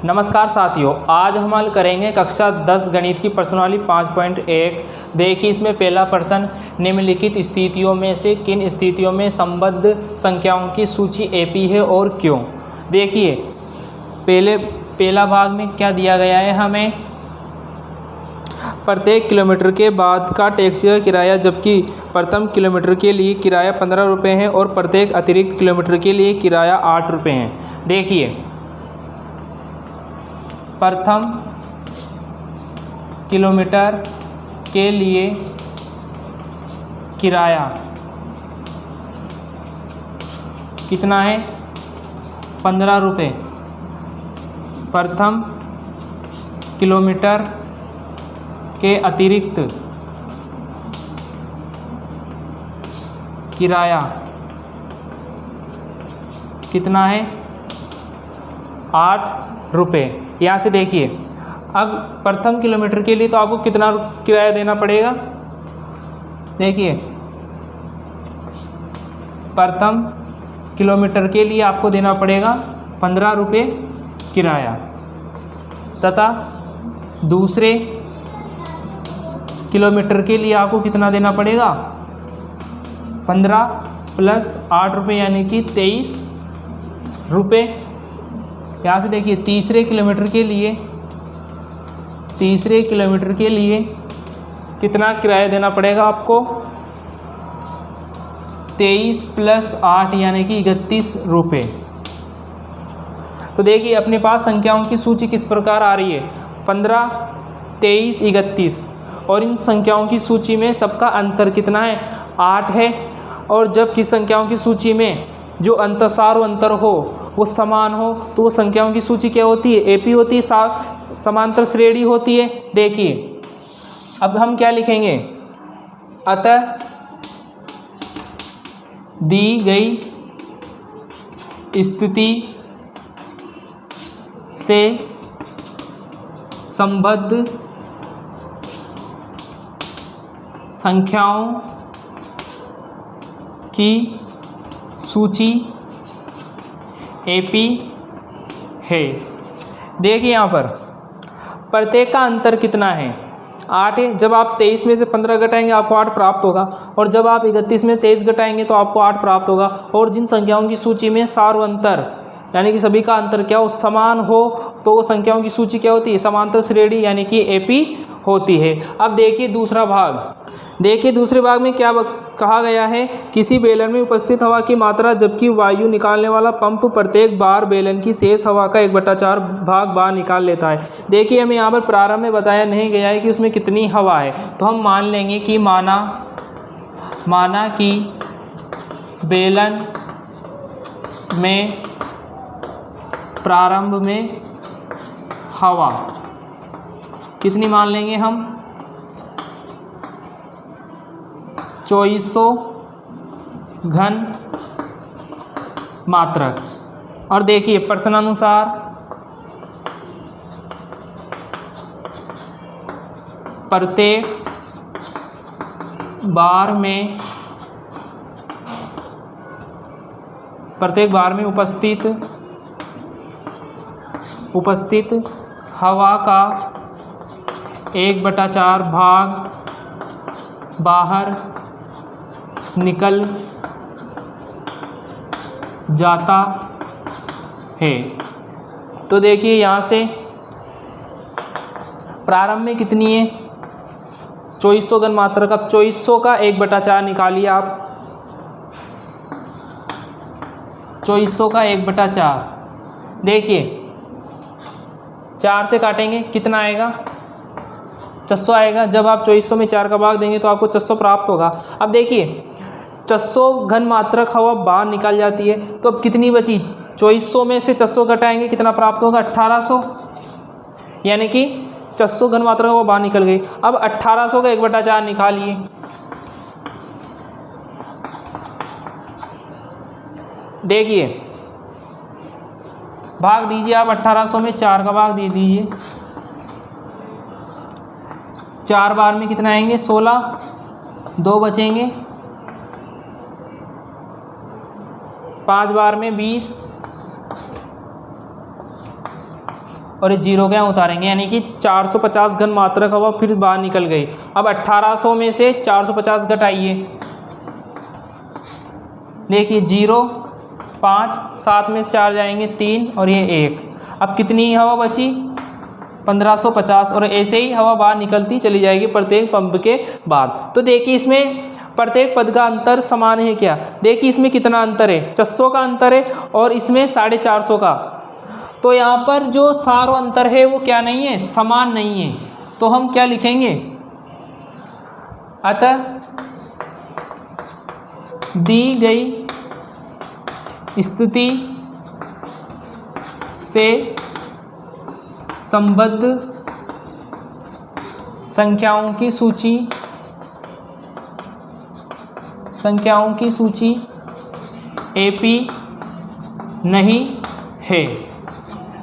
नमस्कार साथियों, आज हम हल करेंगे कक्षा 10 गणित की प्रश्नावली 5.1। देखिए इसमें पहला प्रश्न, निम्नलिखित स्थितियों में से किन स्थितियों में संबद्ध संख्याओं की सूची एपी है और क्यों। देखिए पहला भाग में क्या दिया गया है हमें, प्रत्येक किलोमीटर के बाद का टैक्सी का किराया, जबकि प्रथम किलोमीटर के लिए किराया 15 रुपये है और प्रत्येक अतिरिक्त किलोमीटर के लिए किराया 8 रुपये है। देखिए प्रथम किलोमीटर के लिए किराया कितना है, 15 रुपये। प्रथम किलोमीटर के अतिरिक्त किराया कितना है, 8 रुपये। यहाँ से देखिए अब प्रथम किलोमीटर के लिए तो आपको कितना किराया देना पड़ेगा। देखिए प्रथम किलोमीटर के लिए आपको देना पड़ेगा 15 रुपये किराया, तथा दूसरे किलोमीटर के लिए आपको कितना देना पड़ेगा, 15 प्लस 8 रुपये यानी कि 23 रुपये। यहाँ से देखिए तीसरे किलोमीटर के लिए कितना किराया देना पड़ेगा आपको, 23 प्लस 8 यानी कि 31 रुपये। तो देखिए अपने पास संख्याओं की सूची किस प्रकार आ रही है, 15, 23, 31, और इन संख्याओं की सूची में सबका अंतर कितना है, 8 है। और जब किस संख्याओं की सूची में जो अंतरसार अंतर हो वो समान हो तो वो संख्याओं की सूची क्या होती है, एपी होती है, समांतर श्रेणी होती है। देखिए अब हम क्या लिखेंगे, अतः दी गई स्थिति से संबद्ध संख्याओं की सूची एपी है। देखिए यहाँ पर प्रत्येक का अंतर कितना है, 8 है। जब आप 23 में से 15 घटाएंगे आपको 8 प्राप्त होगा, और जब आप 31 में 23 घटाएंगे तो आपको 8 प्राप्त होगा। और जिन संख्याओं की सूची में सार्व अंतर यानी कि सभी का अंतर क्या हो, समान हो, तो वो संख्याओं की सूची क्या होती है, समांतर श्रेणी यानी कि एपी होती है। अब देखिए दूसरा भाग, देखिए दूसरे भाग में क्या कहा गया है, किसी बेलन में उपस्थित हवा की मात्रा जबकि वायु निकालने वाला पंप प्रत्येक बार बेलन की शेष हवा का 1/4 भाग बाहर निकाल लेता है। देखिए हमें यहाँ पर प्रारंभ में बताया नहीं गया है कि उसमें कितनी हवा है, तो हम मान लेंगे कि माना कि बेलन में प्रारंभ में हवा कितनी मान लेंगे हम, 2400 घन मात्रक। और देखिए प्रश्नानुसार प्रत्येक बार में उपस्थित हवा का 1/4 भाग बाहर निकल जाता है। तो देखिए यहाँ से प्रारंभ में कितनी है, 2400 घन मात्रक। अब 2400 का 1/4 निकालिए आप, 2400 का 1/4 देखिए 4 से काटेंगे कितना आएगा, 600 आएगा। जब आप 2400 में 4 का भाग देंगे तो आपको 600 प्राप्त होगा। अब देखिए 600 घन मात्रक हवा बाहर निकल जाती है, तो अब कितनी बची, 2400 में से 600 घटाएंगे कितना प्राप्त होगा, 1800, यानी कि 600 घन मात्रक हवा बाहर निकल गई। अब 1800 का 1/4 निकालिए, देखिए भाग दीजिए आप, 1800 में 4 का भाग दे दीजिए, 4 बार में कितना आएंगे, 16, 2 बचेंगे, 5 बार में 20, और ये 0 के यहाँ उतारेंगे, यानी कि 450 घन मात्रक हवा फिर बाहर निकल गई। अब 1800 में से 450 घटाइए, देखिए 0 5 7 में 4 जाएंगे 3 और ये 1। अब कितनी हवा बची? 1550। और ऐसे ही हवा बाहर निकलती चली जाएगी प्रत्येक पंप के बाद। तो देखिए इसमें प्रत्येक पद का अंतर समान है क्या? देखिए इसमें कितना अंतर है, 600 का अंतर है और इसमें 450 का। तो यहाँ पर जो सारो अंतर है वो क्या नहीं है, समान नहीं है। तो हम क्या लिखेंगे, अतः दी गई स्थिति से संबद्ध संख्याओं की सूची एपी नहीं है।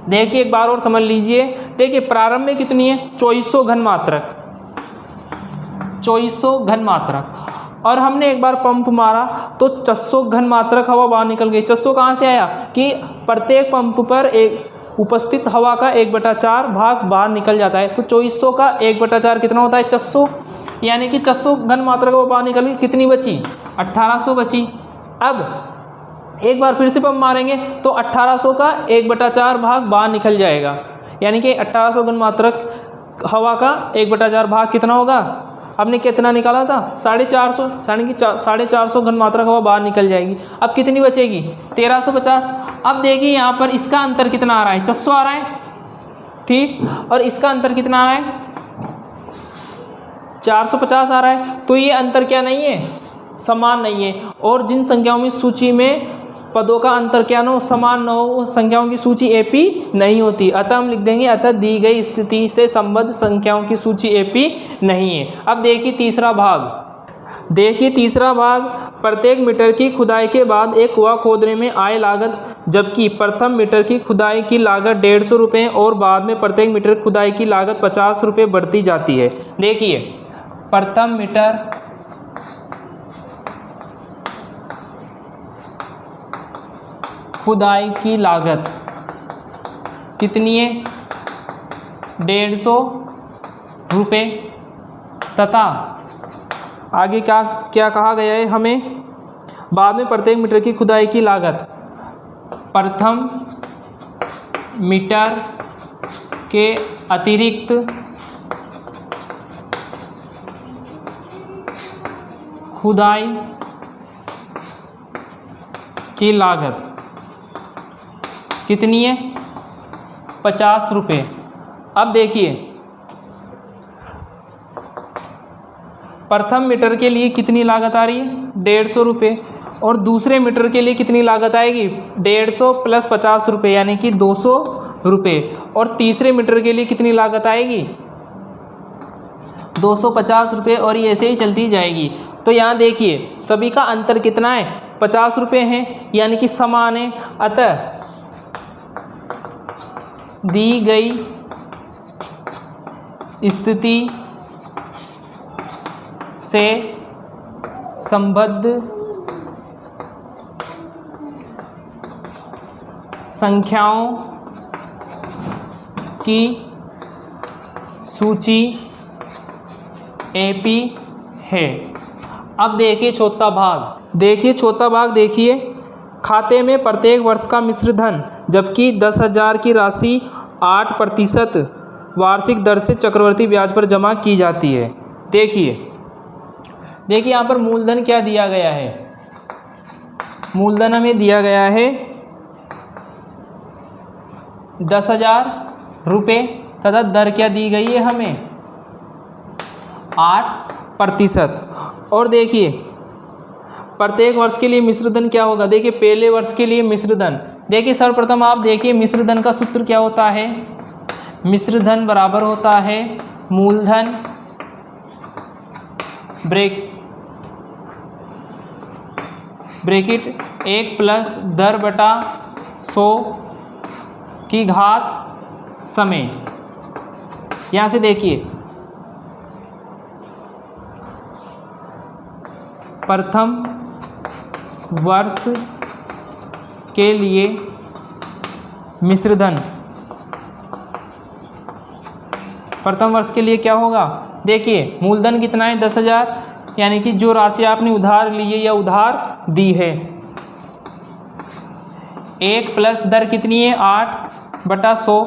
देखिए एक बार और समझ लीजिए, देखिए प्रारंभ में कितनी है, 2400 घन मात्रक, 2400 घन मात्रक। और हमने एक बार पंप मारा तो 600 घन मात्रक हवा बाहर निकल गई। 600 कहाँ से आया कि प्रत्येक पंप पर एक उपस्थित हवा का 1/4 भाग बाहर निकल जाता है। तो 2400 का 1/4 कितना होता है, 600, यानी कि 600 घन मात्रक हवा बाहर निकल गई। कितनी बची, 1800 बची। अब एक बार फिर से पंप मारेंगे तो 1800 का 1/4 भाग बाहर निकल जाएगा, यानी कि 1800 घन मात्रक हवा का 1/4 भाग कितना होगा, हमने कितना निकाला था 450, यानी कि 450 घन मात्रक हवा बाहर निकल जाएगी। अब कितनी बचेगी, 1350। अब देखिए यहाँ पर इसका अंतर कितना आ रहा है, 600 आ रहा है, ठीक, और इसका अंतर कितना आ रहा है, 450 आ रहा है। तो ये अंतर क्या नहीं है, समान नहीं है। और जिन संख्याओं में सूची में पदों का अंतर क्या ना हो, समान न हो, उस संख्याओं की सूची एपी नहीं होती। अतः हम लिख देंगे, अतः दी गई स्थिति से संबद्ध संख्याओं की सूची एपी नहीं है। अब देखिए तीसरा भाग, देखिए तीसरा भाग, प्रत्येक मीटर की खुदाई के बाद एक कुआं खोदने में आय लागत, जबकि प्रथम मीटर की खुदाई की लागत 150 रुपये और बाद में प्रत्येक मीटर खुदाई की लागत 50 रुपये बढ़ती जाती है। देखिए प्रथम मीटर खुदाई की लागत कितनी है, 150 रुपये, तथा आगे क्या क्या कहा गया है हमें, बाद में प्रत्येक मीटर की खुदाई की लागत प्रथम मीटर के अतिरिक्त खुदाई की लागत कितनी है, 50 रुपये। अब देखिए प्रथम मीटर के लिए कितनी लागत आ रही है, 150 रुपये, और दूसरे मीटर के लिए कितनी लागत आएगी, 150 प्लस 50 रुपये, यानी कि 200 रुपये, और तीसरे मीटर के लिए कितनी लागत आएगी, 250 रुपये, और ये ऐसे ही चलती जाएगी। तो यहाँ देखिए सभी का अंतर कितना है, 50 रुपये है, यानी कि समान है। अतः दी गई स्थिति से संबद्ध संख्याओं की सूची एपी है। अब देखिए चौथा भाग, देखिए चौथा भाग, देखिए खाते में प्रत्येक वर्ष का मिश्र धन, जबकि 10,000 की राशि 8% वार्षिक दर से चक्रवर्ती ब्याज पर जमा की जाती है। देखिए यहाँ पर मूलधन क्या दिया गया है, मूलधन हमें दिया गया है 10,000 रुपये, तथा दर क्या दी गई है हमें, 8%। और देखिए प्रत्येक वर्ष के लिए मिश्रधन क्या होगा, देखिए पहले वर्ष के लिए मिश्रधन, देखिए सर्वप्रथम आप देखिए मिश्रधन का सूत्र क्या होता है, मिश्रधन बराबर होता है मूलधन ब्रैकेट 1 प्लस दर बटा 100 की घात समय। यहाँ से देखिए प्रथम वर्ष के लिए मिश्रधन प्रथम वर्ष के लिए क्या होगा, देखिए मूलधन कितना है 10,000, यानी कि जो राशि आपने उधार ली है या उधार दी है। 1 प्लस दर कितनी है 8/100।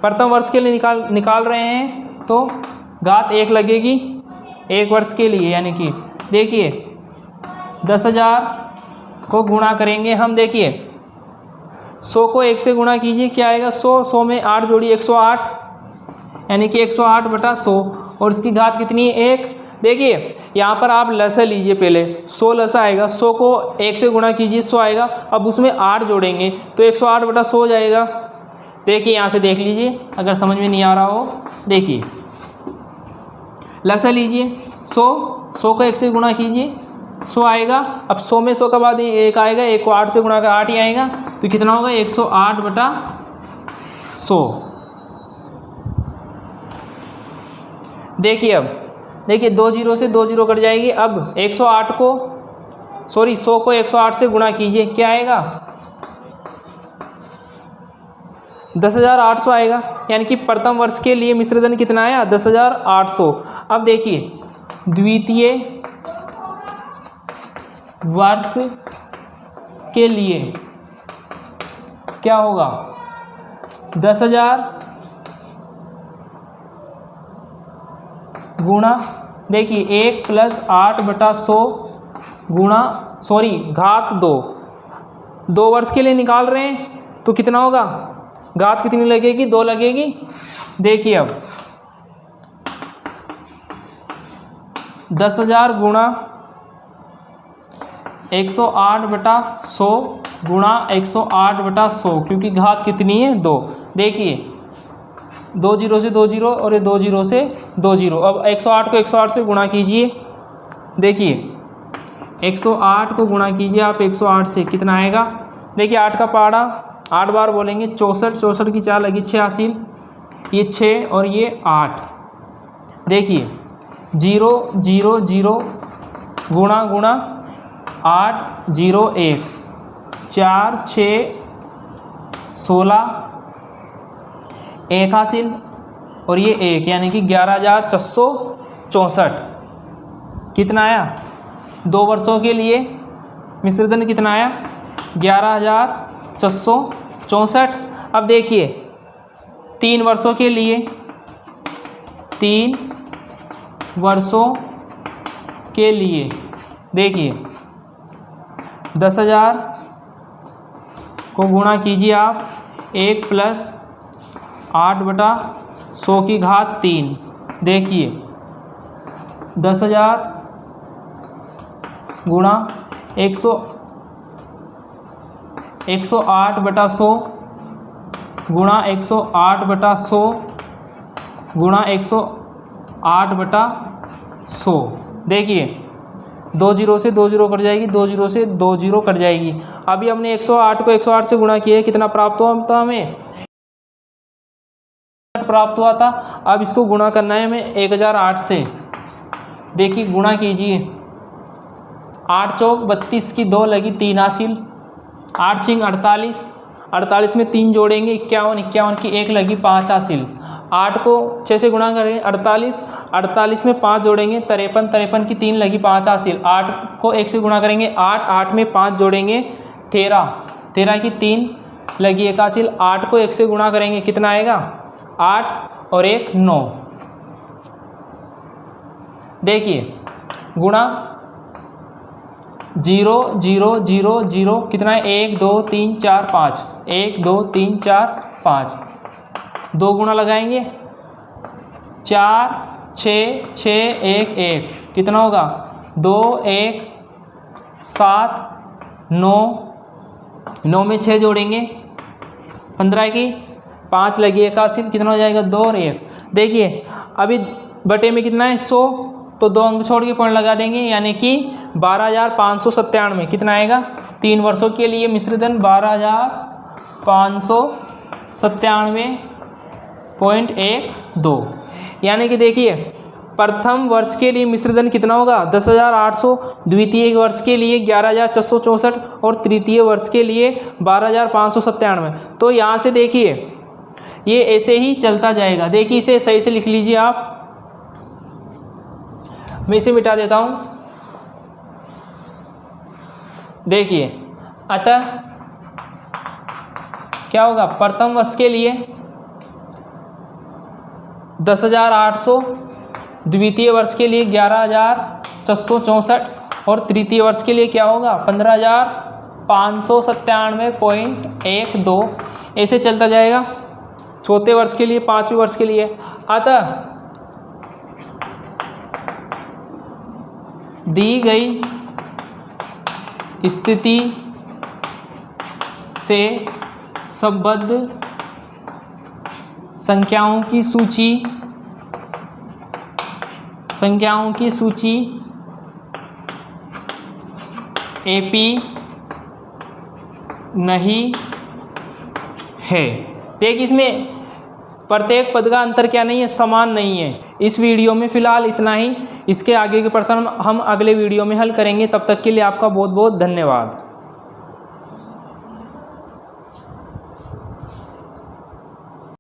प्रथम वर्ष के लिए निकाल रहे हैं तो घात 1 लगेगी 1 वर्ष के लिए, यानी कि देखिए 10,000 को गुणा करेंगे हम। देखिए 100 को 1 से गुणा कीजिए, क्या आएगा 100 में 8 जोड़ी 108, यानी कि 108/100 और इसकी घात कितनी है 1। देखिए यहाँ पर आप लसा लीजिए, पहले 100 लसा आएगा, 100 को 1 से गुणा कीजिए 100 आएगा, अब उसमें 8 जोड़ेंगे तो 108/100 हो जाएगा। देखिए यहाँ से देख लीजिए, अगर समझ में नहीं आ रहा हो देखिए लसा लीजिए 100 को 1 से गुणा कीजिए 100 आएगा, अब 100 में 100 का बाद 1 आएगा, 1 को 8 से गुणा कर 8 ही आएगा, तो कितना होगा 108/100। देखिए अब देखिए 2 जीरो से 2 जीरो कट जाएगी, अब 100 को 108 से गुणा कीजिए, क्या आएगा 10,800 आएगा, यानी कि प्रथम वर्ष के लिए मिश्रधन कितना आया 10,800। अब देखिए द्वितीय वर्ष के लिए क्या होगा 10,000 गुणा, देखिए 1 प्लस 8/100 गुणा घात 2 वर्ष के लिए निकाल रहे हैं तो कितना होगा, घात कितनी लगेगी 2 लगेगी। देखिए अब 10,000 गुणा 108/100 गुणा 108/100, क्योंकि घात कितनी है 2। देखिए 2 जीरो से 2 जीरो और ये 2 जीरो से 2 जीरो, अब 108 को 108 से गुणा कीजिए। देखिए 108 को गुणा कीजिए आप 108 से, कितना आएगा, देखिए 8 का पहाड़ा 8 बार बोलेंगे 64 की 4 लगी 86, ये 6 और ये 8। देखिए 0 0 0 गुणा 8 0 1 4 6 16 1 हासिल और ये 1, यानी कि 11,464 कितना आया 2 वर्षों के लिए मिश्रधन कितना आया 11,464। अब देखिए 3 वर्षों के लिए 3 वर्षों के लिए देखिए 10,000 को गुणा कीजिए आप 1 प्लस 8/100 की घात 3। देखिए 10,000 गुणा 108/100 गुणा 108/100 गुणा 108/100। देखिए 2 जीरो से 2 जीरो कट जाएगी, 2 जीरो से 2 जीरो कट जाएगी। अभी हमने 108 को 108 से गुणा किया है, कितना प्राप्त हुआ था हमें प्राप्त हुआ था। अब इसको गुणा करना है हमें 1008 से। देखिए गुणा कीजिए 8 चौक 32 की 2 लगी 3 हासिल, 8 छिंग 48, 48 में 3 जोड़ेंगे 51, 51 की 1 लगी 5 हासिल। 8 को 6 से गुणा करेंगे 48, 48 में 5 जोड़ेंगे 53, 53 की 3 लगी 5 हासिल। 8 को 1 से गुणा करेंगे 8, 8 में 5 जोड़ेंगे 13, 13 की 3 लगी 1 हासिल। 8 को 1 से गुणा करेंगे कितना आएगा 8 और 1 9। देखिए गुणा 0 0 0 0 कितना है 1 2 3 4 5, 1 2 3 4 5, 2 गुणा लगाएंगे 4 6 6 1 1, कितना होगा 2 1 7 9, 9 में 6 जोड़ेंगे 15 की 5 लगी 1 हासिल, कितना हो जाएगा 2 और 1। देखिए अभी बटे में कितना है 100, तो 2 अंक छोड़ के पॉइंट लगा देंगे, यानी कि 12,597 कितना आएगा 3 वर्षों के लिए मिश्रधन 12,597.12। यानी कि देखिए प्रथम वर्ष के लिए मिश्रधन कितना होगा 10,800, द्वितीय वर्ष के लिए 11,464 और तृतीय वर्ष के लिए 12,597। तो यहाँ से देखिए ये ऐसे ही चलता जाएगा। देखिए इसे सही से लिख लीजिए आप, मैं इसे मिटा देता हूँ। देखिए अतः क्या होगा, प्रथम वर्ष के लिए 10,800, द्वितीय वर्ष के लिए 11,464 और तृतीय वर्ष के लिए क्या होगा 15,597.12, ऐसे चलता जाएगा। चौथे वर्ष के लिए, पांचवें वर्ष के लिए। अतः दी गई स्थिति से संबद्ध संख्याओं की सूची एपी नहीं है। देख इसमें प्रत्येक पद का अंतर क्या नहीं है, समान नहीं है। इस वीडियो में फिलहाल इतना ही, इसके आगे के प्रश्न हम अगले वीडियो में हल करेंगे। तब तक के लिए आपका बहुत बहुत धन्यवाद।